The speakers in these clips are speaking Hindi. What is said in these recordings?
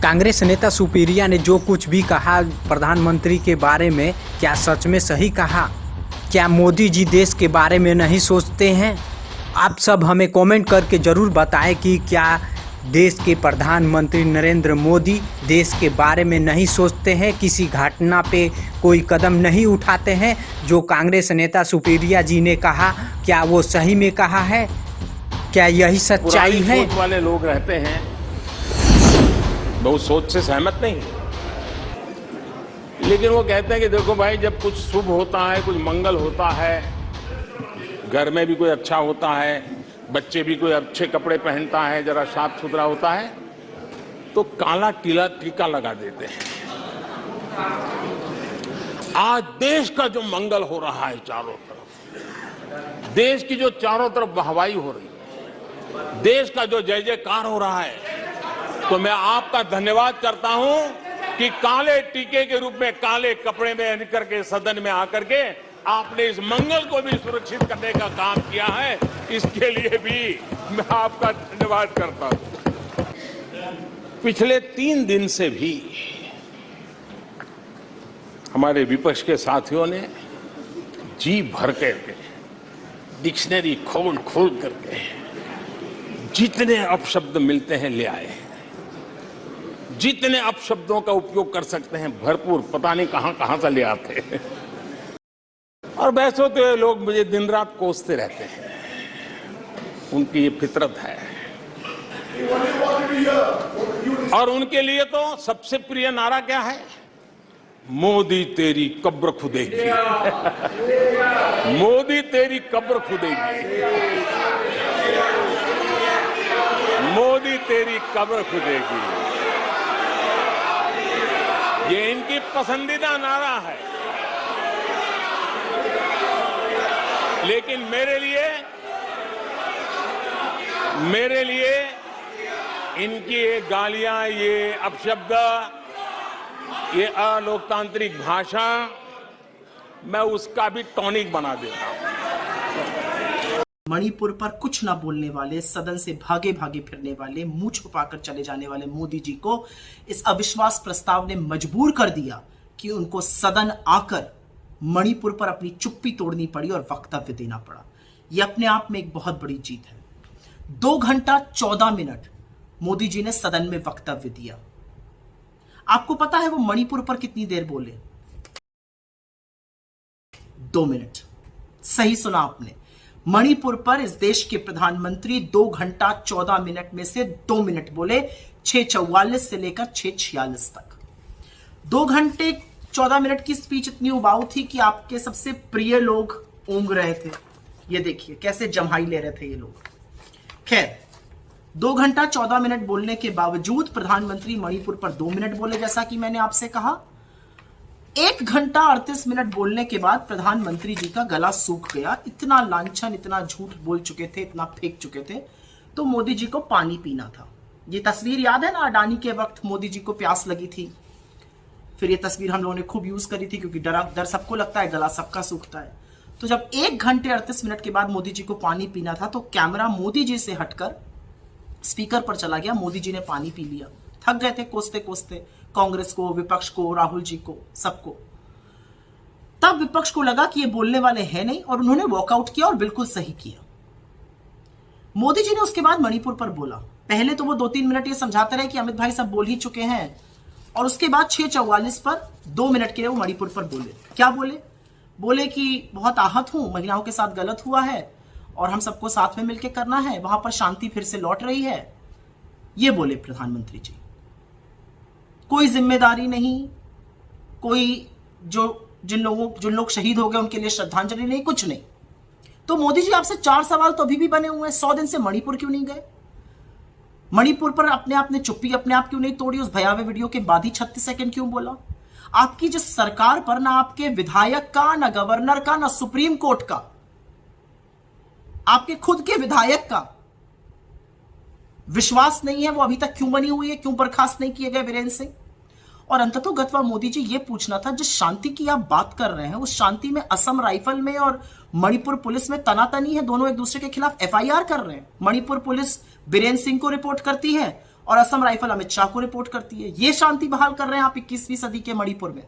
कांग्रेस नेता सुपीरिया ने जो कुछ भी कहा प्रधानमंत्री के बारे में, क्या सच में सही कहा? क्या मोदी जी देश के बारे में नहीं सोचते हैं? आप सब हमें कमेंट करके ज़रूर बताएं कि क्या देश के प्रधानमंत्री नरेंद्र मोदी देश के बारे में नहीं सोचते हैं, किसी घटना पे कोई कदम नहीं उठाते हैं? जो कांग्रेस नेता सुपीरिया जी ने कहा, क्या वो सही में कहा है? क्या यही सच्चाई है? सोच वाले लोग रहते हैं, बहुत सोच से सहमत नहीं, लेकिन वो कहते हैं कि देखो भाई, जब कुछ शुभ होता है, कुछ मंगल होता है, घर में भी कोई अच्छा होता है, बच्चे भी कोई अच्छे कपड़े पहनता है, जरा साफ सुथरा होता है, तो काला टीका लगा देते हैं। आज देश का जो मंगल हो रहा है चारों तरफ, देश की जो चारों तरफ वाहवाही हो रही है, देश का जो जय जयकार हो रहा है, तो मैं आपका धन्यवाद करता हूं कि काले टीके के रूप में काले कपड़े में निकल के सदन में आकर के आपने इस मंगल को भी सुरक्षित करने का काम किया है। इसके लिए भी मैं आपका धन्यवाद करता हूं। पिछले 3 दिन से भी हमारे विपक्ष के साथियों ने जी भर करके डिक्शनरी खोल करके जितने अपशब्द मिलते हैं ले आए, जितने अपशब्दों का उपयोग कर सकते हैं भरपूर, पता नहीं कहां से ले आते हैं। और वैसे तो ये लोग मुझे दिन रात कोसते रहते हैं, उनकी ये फितरत है। और उनके लिए तो सबसे प्रिय नारा क्या है? मोदी तेरी कब्र खुदेगी। मोदी तेरी कब्र खुदेगी, मोदी तेरी कब्र खुदेगी, ये इनकी पसंदीदा नारा है। लेकिन मेरे लिए इनकी ये गालियां, ये अपशब्द, ये अलोकतांत्रिक भाषा, मैं उसका भी टॉनिक बना देता हूं। मणिपुर पर कुछ ना बोलने वाले, सदन से भागे भागे फिरने वाले, मुंह छुपाकर चले जाने वाले मोदी जी को इस अविश्वास प्रस्ताव ने मजबूर कर दिया कि उनको सदन आकर मणिपुर पर अपनी चुप्पी तोड़नी पड़ी और वक्तव्य देना पड़ा। यह अपने आप में एक बहुत बड़ी जीत है। 2 घंटा 14 मिनट मोदी जी ने सदन में वक्तव्य दिया। आपको पता है वो मणिपुर पर कितनी देर बोले? 2 मिनट। सही सुना आपने, मणिपुर पर इस देश के प्रधानमंत्री 2 घंटा 14 मिनट में से 2 मिनट बोले, 6:44 से लेकर 6:46 तक। 2 घंटे 14 मिनट की स्पीच इतनी उबाऊ थी कि आपके सबसे प्रिय लोग ऊँग रहे थे। ये देखिए कैसे जम्हाई ले रहे थे ये लोग। खैर, 2 घंटा 14 मिनट बोलने के बावजूद प्रधानमंत्री मणिपुर पर 2 मिनट बोले, जैसा कि मैंने आपसे कहा। 1 घंटा 38 मिनट बोलने के बाद प्रधानमंत्री जी का गला सूख गया। इतना लांछन, इतना झूठ बोल चुके थे, इतना फेंक चुके थे, तो मोदी जी को पानी पीना था। ये तस्वीर याद है ना, अडानी के वक्त मोदी जी को प्यास लगी थी। फिर ये तस्वीर हम लोगों ने खूब यूज करी थी, क्योंकि डर सबको लगता है, गला सबका सूखता है। तो जब 1 घंटे 38 मिनट के बाद मोदी जी को पानी पीना था, तो कैमरा मोदी जी से हटकर स्पीकर पर चला गया। मोदी जी ने पानी पी लिया। थक गए थे कोसते कोसते कांग्रेस को, विपक्ष को, राहुल जी को, सबको। तब विपक्ष को लगा कि ये बोलने वाले हैं नहीं, और उन्होंने वॉकआउट किया, और बिल्कुल सही किया। मोदी जी ने उसके बाद मणिपुर पर बोला। पहले तो वो 2-3 मिनट ये समझाते रहे कि अमित भाई सब बोल ही चुके हैं, और उसके बाद 6:44 पर 2 मिनट के लिए वो मणिपुर पर बोले। क्या बोले कि बहुत आहत हूं, महिलाओं के साथ गलत हुआ है और हम सबको साथ में मिलकर करना है, वहां पर शांति फिर से लौट रही है। ये बोले प्रधानमंत्री जी। कोई जिम्मेदारी नहीं, कोई जिन लोग शहीद हो गए उनके लिए श्रद्धांजलि नहीं, कुछ नहीं। तो मोदी जी, आपसे 4 सवाल तो अभी भी बने हुए हैं। 100 दिन से मणिपुर क्यों नहीं गए? मणिपुर पर अपने आप ने चुप्पी अपने आप क्यों नहीं तोड़ी? उस भयावह वीडियो के बाद ही 36 सेकंड क्यों बोला? आपकी जिस सरकार पर ना आपके विधायक का, ना गवर्नर का, ना सुप्रीम कोर्ट का, आपके खुद के विधायक का विश्वास नहीं है, वो अभी तक क्यों बनी हुई है? क्यों बर्खास्त नहीं किए गए वीरेंद्र सिंह? और अंततोगत्वा मोदी जी, ये पूछना था, जिस शांति की आप बात कर रहे हैं, उस शांति में असम राइफल में और मणिपुर पुलिस में तनातनी है, दोनों एक दूसरे के खिलाफ एफआईआर कर रहे हैं। मणिपुर पुलिस बीरेंद्र सिंह को रिपोर्ट करती है और असम राइफल अमित शाह को रिपोर्ट करती है। ये शांति बहाल कर रहे हैं आप 21वीं सदी के मणिपुर में।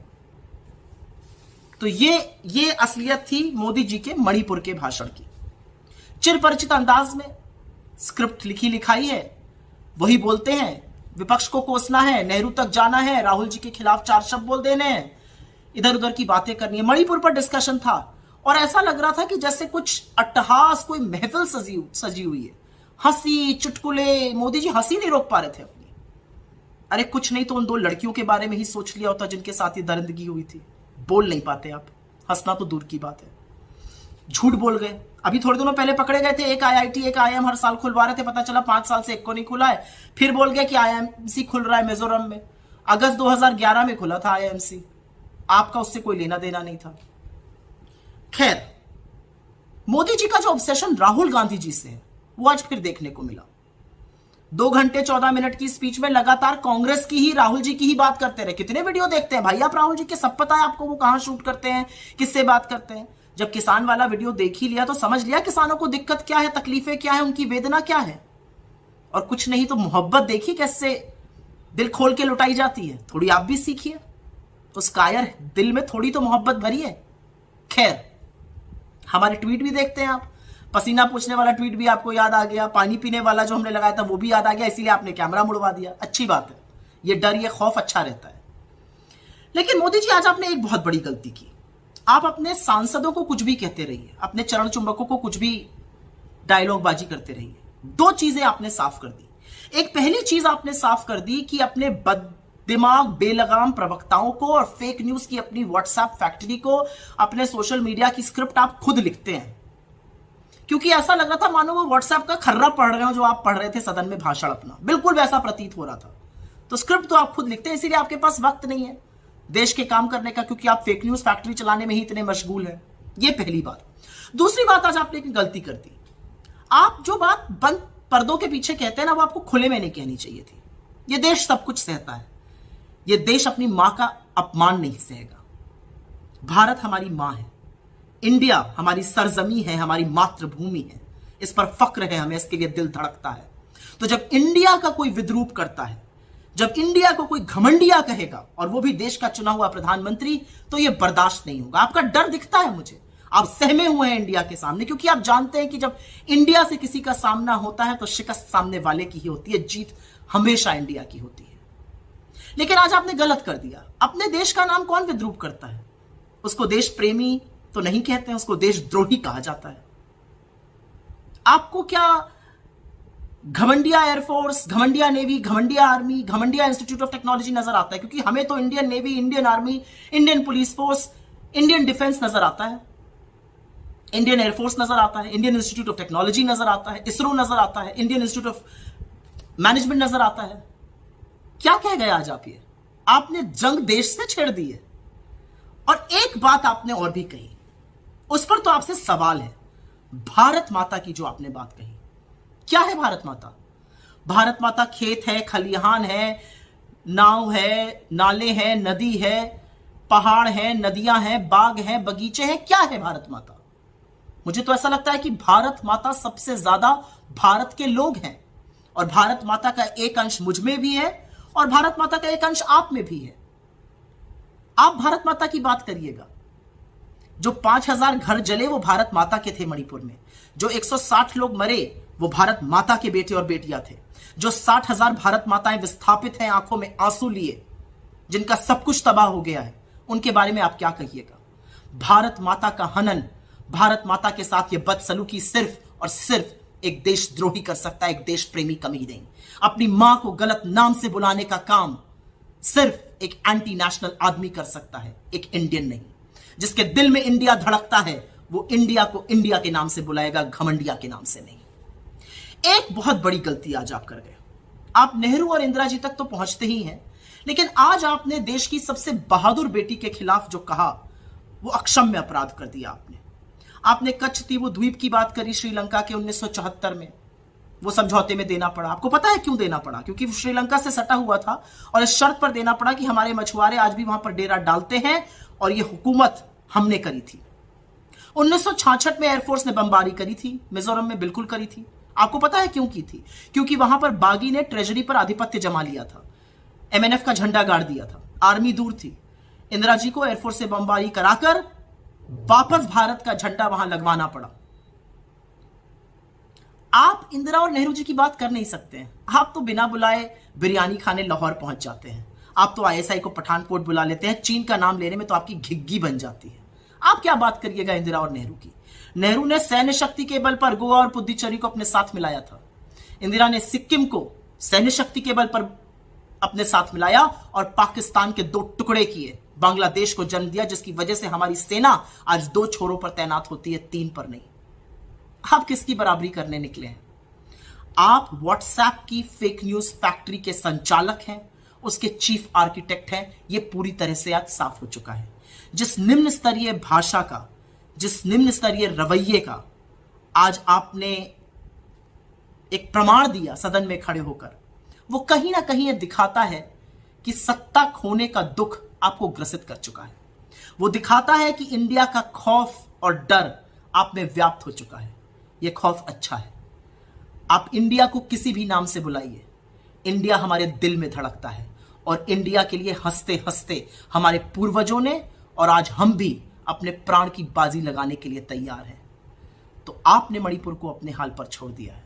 तो ये असलियत थी मोदी जी के मणिपुर के भाषण की। चिरपरिचित अंदाज में स्क्रिप्ट लिखी लिखाई है, वही बोलते हैं। विपक्ष को कोसना है, नेहरू तक जाना है, राहुल जी के खिलाफ 4 शब्द बोल देने हैं, इधर उधर की बातें करनी है। मणिपुर पर डिस्कशन था और ऐसा लग रहा था कि जैसे कुछ अट्टहास, कोई महफिल सजी हुई है। हंसी, चुटकुले, मोदी जी हंसी नहीं रोक पा रहे थे अपनी। अरे कुछ नहीं तो उन 2 लड़कियों के बारे में ही सोच लिया होता जिनके साथ ये दरिंदगी हुई थी। बोल नहीं पाते आप, हंसना तो दूर की बात है। झूठ बोल गए। अभी थोड़े दिनों पहले पकड़े गए थे, एक IIT एक IIM हर साल खुलवा रहे थे, पता चला 5 साल से एक को नहीं खुला है। फिर बोल गए कि IIMC खुल रहा है मिजोरम में। अगस्त 2011 में खुला था IIMC, आपका उससे कोई लेना देना नहीं था। खैर, मोदी जी का जो ऑब्सेशन राहुल गांधी जी से है वो आज फिर देखने को मिला। 2 घंटे 14 मिनट की स्पीच में लगातार कांग्रेस की ही, राहुल जी की ही बात करते रहे। कितने वीडियो देखते हैं भाई आप राहुल जी के, सब पता है आपको वो कहां शूट करते हैं, किससे बात करते हैं। जब किसान वाला वीडियो देख ही लिया तो समझ लिया किसानों को दिक्कत क्या है, तकलीफें क्या है, उनकी वेदना क्या है। और कुछ नहीं तो मोहब्बत देखी कैसे दिल खोल के लुटाई जाती है, थोड़ी आप भी सीखिए। उस कायर दिल में थोड़ी तो मोहब्बत भरी है। खैर, हमारे ट्वीट भी देखते हैं आप। पसीना पूछने वाला ट्वीट भी आपको याद आ गया, पानी पीने वाला जो हमने लगाया था वो भी याद आ गया, इसीलिए आपने कैमरा मुड़वा दिया। अच्छी बात है, ये डर, ये खौफ अच्छा रहता है। लेकिन मोदी जी आज आपने एक बहुत बड़ी गलती की। आप अपने सांसदों को कुछ भी कहते रहिए, अपने चरण चुंबकों को कुछ भी डायलॉग बाजी करते रहिए। 2 चीजें आपने साफ कर दी। एक पहली चीज आपने साफ कर दी कि अपने दिमाग बेलगाम प्रवक्ताओं को और फेक न्यूज की अपनी व्हाट्सएप फैक्ट्री को, अपने सोशल मीडिया की स्क्रिप्ट आप खुद लिखते हैं। क्योंकि ऐसा लग रहा था मानो वो व्हाट्सएप का खर्रा पढ़ रहे हो जो आप पढ़ रहे थे सदन में भाषण अपना, बिल्कुल वैसा प्रतीत हो रहा था। तो स्क्रिप्ट तो आप खुद लिखते हैं, इसीलिए आपके पास वक्त नहीं है देश के काम करने का, क्योंकि आप फेक न्यूज फैक्ट्री चलाने में ही इतने मशगूल हैं। ये पहली बात। दूसरी बात, आज आपने एक गलती कर दी। आप जो बात बंद पर्दों के पीछे कहते हैं ना, वो आपको खुले में नहीं कहनी चाहिए थी। ये देश सब कुछ सहता है, ये देश अपनी मां का अपमान नहीं सहेगा। भारत हमारी मां है, इंडिया हमारी सरजमी है, हमारी मातृभूमि है, इस पर फक्र है हमें, इसके लिए दिल धड़कता है। तो जब इंडिया का कोई विद्रूप करता है, जब इंडिया को कोई घमंडिया कहेगा, और वो भी देश का चुना हुआ प्रधानमंत्री, तो ये बर्दाश्त नहीं होगा। आपका डर दिखता है मुझे, आप सहमे हुए हैं इंडिया के सामने, क्योंकि आप जानते हैं कि जब इंडिया से किसी का सामना होता है तो शिकस्त सामने वाले की ही होती है, जीत हमेशा इंडिया की होती है। लेकिन आज आपने गलत कर दिया। अपने देश का नाम कौन विद्रूप करता है? उसको देश प्रेमी तो नहीं कहते हैं, उसको देशद्रोही कहा जाता है। आपको क्या घमंडिया एयरफोर्स, घमंडिया नेवी, घमंडिया आर्मी, घमंडिया इंस्टीट्यूट ऑफ टेक्नोलॉजी नजर आता है? क्योंकि हमें तो Indian navy, Indian army, Indian police force, Indian defence नजर आता है, इंडियन एयरफोर्स नजर आता है, इंडियन इंस्टीट्यूट ऑफ टेक्नोलॉजी नजर आता है, इसरो नजर आता है, इंडियन इंस्टीट्यूट ऑफ मैनेजमेंट नजर आता है। क्या कह गए आज आप? ये आपने जंग देश से छेड़ दी है। और एक बात आपने और भी कही, उस पर तो आपसे सवाल है। भारत माता की जो आपने बात कही, क्या है भारत माता? भारत माता खेत है, खलिहान है, नाव है, नाले हैं, नदी है, पहाड़ है, नदियां हैं, बाग हैं, बगीचे हैं। क्या है भारत माता? मुझे तो ऐसा लगता है कि भारत माता सबसे ज्यादा भारत के लोग हैं, और भारत माता का एक अंश मुझ में भी है, और भारत माता का एक अंश आप में भी है। आप भारत माता की बात करिएगा। जो 5000 घर जले वो भारत माता के थे मणिपुर में। जो 160 लोग मरे वो भारत माता के बेटे और बेटियां थे। जो 60,000 भारत माताएं विस्थापित हैं, आंखों में आंसू लिए, जिनका सब कुछ तबाह हो गया है, उनके बारे में आप क्या कहिएगा? भारत माता का हनन, भारत माता के साथ ये बदसलूकी सिर्फ और सिर्फ एक देशद्रोही कर सकता है, एक देश प्रेमी कमी नहीं। अपनी मां को गलत नाम से बुलाने का काम सिर्फ एक एंटी नेशनल आदमी कर सकता है, एक इंडियन नहीं। जिसके दिल में इंडिया धड़कता है वो इंडिया को इंडिया के नाम से बुलाएगा, घमंडिया के नाम से नहीं। एक बहुत बड़ी गलती आज आप कर गए। आप नेहरू और इंदिरा जी तक तो पहुंचते ही हैं, लेकिन आज आपने देश की सबसे बहादुर बेटी के खिलाफ जो कहा वो अक्षम्य अपराध कर दिया। आपने कच्छ तीवु द्वीप की बात करी श्रीलंका के 1974 में, वो समझौते में देना पड़ा। आपको पता है क्यों देना पड़ा? क्योंकि श्रीलंका से सटा हुआ था और इस शर्त पर देना पड़ा कि हमारे मछुआरे आज भी वहां पर डेरा डालते हैं, और ये हुकूमत हमने करी थी। 1966 में एयरफोर्स ने बमबारी करी थी मिजोरम में, बिल्कुल करी थी। आपको पता है क्यों की थी? क्योंकि वहां पर बागी ने ट्रेजरी पर आधिपत्य जमा लिया था, एमएनएफ का झंडा गाड़ दिया था, आर्मी दूर थी। इंदिरा जी को एयरफोर्स से बमबारी कराकर वापस भारत का झंडा वहां लगवाना पड़ा। आप इंदिरा और नेहरू जी की बात कर नहीं सकते हैं। आप तो बिना बुलाए बिरयानी खाने लाहौर पहुंच जाते हैं। आप तो आईएसआई को पठानकोट बुला लेते हैं। चीन का नाम लेने में तो आपकी घिग्गी बन जाती है। आप क्या बात करिएगा इंदिरा और नेहरू की? नेहरू ने सैन्य शक्ति के बल पर गोवा और पुद्दुचेरी को अपने साथ मिलाया था। इंदिरा ने सिक्किम को सैन्य शक्ति के बल पर अपने साथ मिलाया और पाकिस्तान के 2 टुकड़े किए, बांग्लादेश को जन्म दिया, जिसकी वजह से हमारी सेना आज 2 छोरों पर तैनात होती है, 3 पर नहीं। आप किसकी बराबरी करने निकले हैं? आप व्हाट्सएप की फेक न्यूज फैक्ट्री के संचालक हैं, उसके चीफ आर्किटेक्ट हैं। यह पूरी तरह से आज साफ हो चुका है। जिस निम्न स्तरीय भाषा का, जिस निम्न स्तरीय रवैये का आज आपने एक प्रमाण दिया सदन में खड़े होकर, वो कहीं ना कहीं यह दिखाता है कि सत्ता खोने का दुख आपको ग्रसित कर चुका है। वो दिखाता है कि इंडिया का खौफ और डर आप में व्याप्त हो चुका है। यह खौफ अच्छा है। आप इंडिया को किसी भी नाम से बुलाइए, इंडिया हमारे दिल में धड़कता है और इंडिया के लिए हंसते हंसते हमारे पूर्वजों ने और आज हम भी अपने प्राण की बाजी लगाने के लिए तैयार हैं। तो आपने मणिपुर को अपने हाल पर छोड़ दिया है।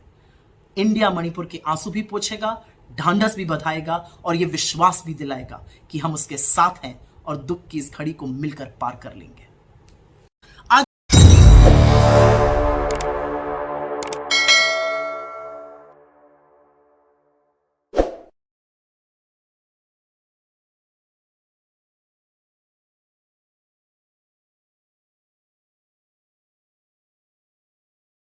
इंडिया मणिपुर के आंसू भी पोंछेगा, ढांढस भी बधाएगा और यह विश्वास भी दिलाएगा कि हम उसके साथ हैं और दुख की इस घड़ी को मिलकर पार कर लेंगे।